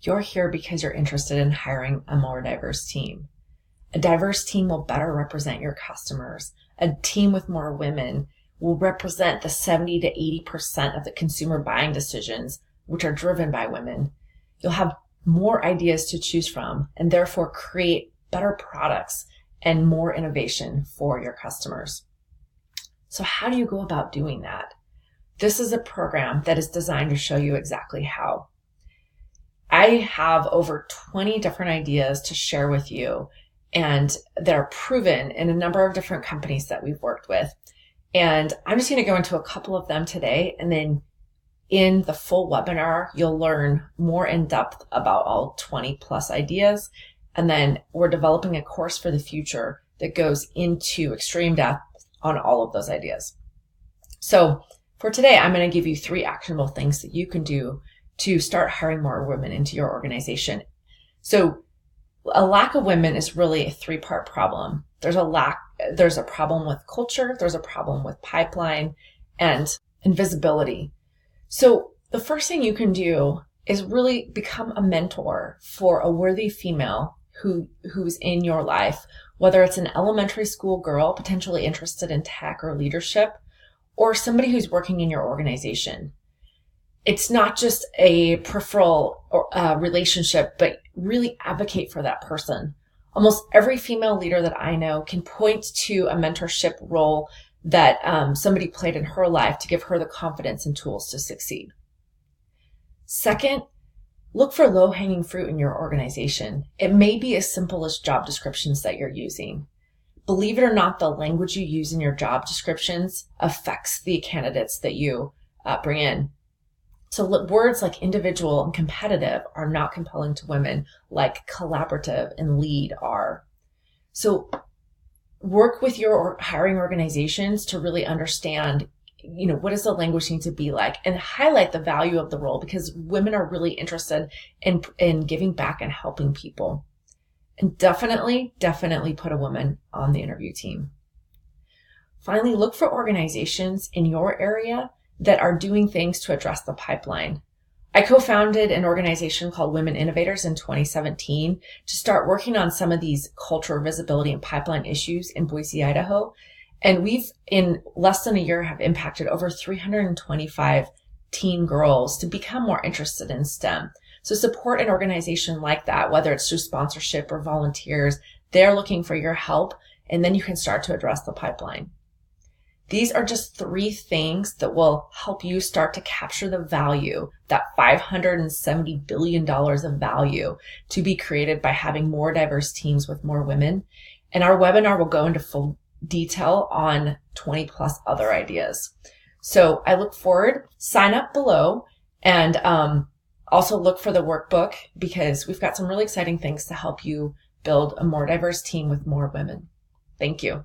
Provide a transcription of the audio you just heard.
You're here because you're interested in hiring a more diverse team. A diverse team will better represent your customers. A team with more women will represent the 70 to 80% of the consumer buying decisions, which are driven by women. You'll have more ideas to choose from and therefore create better products and more innovation for your customers. So how do you go about doing that? This is a program that is designed to show you exactly how. I have over 20 different ideas to share with you and that are proven in a number of different companies that we've worked with. And I'm just going to go into a couple of them today. And then in the full webinar, you'll learn more in depth about all 20 plus ideas. And then we're developing a course for the future that goes into extreme depth on all of those ideas. So for today, I'm going to give you 3 actionable things that you can do to start hiring more women into your organization. So a lack of women is really a 3-part problem. There's a problem with culture, there's a problem with pipeline, and visibility. So the first thing you can do is really become a mentor for a worthy female who's in your life, whether it's an elementary school girl potentially interested in tech or leadership, or somebody who's working in your organization. It's not just a peripheral relationship, but really advocate for that person. Almost every female leader that I know can point to a mentorship role that somebody played in her life to give her the confidence and tools to succeed. Second, look for low-hanging fruit in your organization. It may be as simple as job descriptions that you're using. Believe it or not, the language you use in your job descriptions affects the candidates that you bring in. So words like individual and competitive are not compelling to women like collaborative and lead are. So work with your hiring organizations to really understand, what does the language need to be like, and highlight the value of the role, because women are really interested in giving back and helping people. And definitely put a woman on the interview team. Finally, look for organizations in your area that are doing things to address the pipeline. I co-founded an organization called Women Innovators in 2017 to start working on some of these culture, visibility, and pipeline issues in Boise, Idaho. And we've, in less than a year, have impacted over 325 teen girls to become more interested in STEM. So support an organization like that, whether it's through sponsorship or volunteers. They're looking for your help, and then you can start to address the pipeline. These are just 3 things that will help you start to capture the value, that $570 billion of value to be created by having more diverse teams with more women. And our webinar will go into full detail on 20 plus other ideas. So I look forward. Sign up below, and also look for the workbook, because we've got some really exciting things to help you build a more diverse team with more women. Thank you.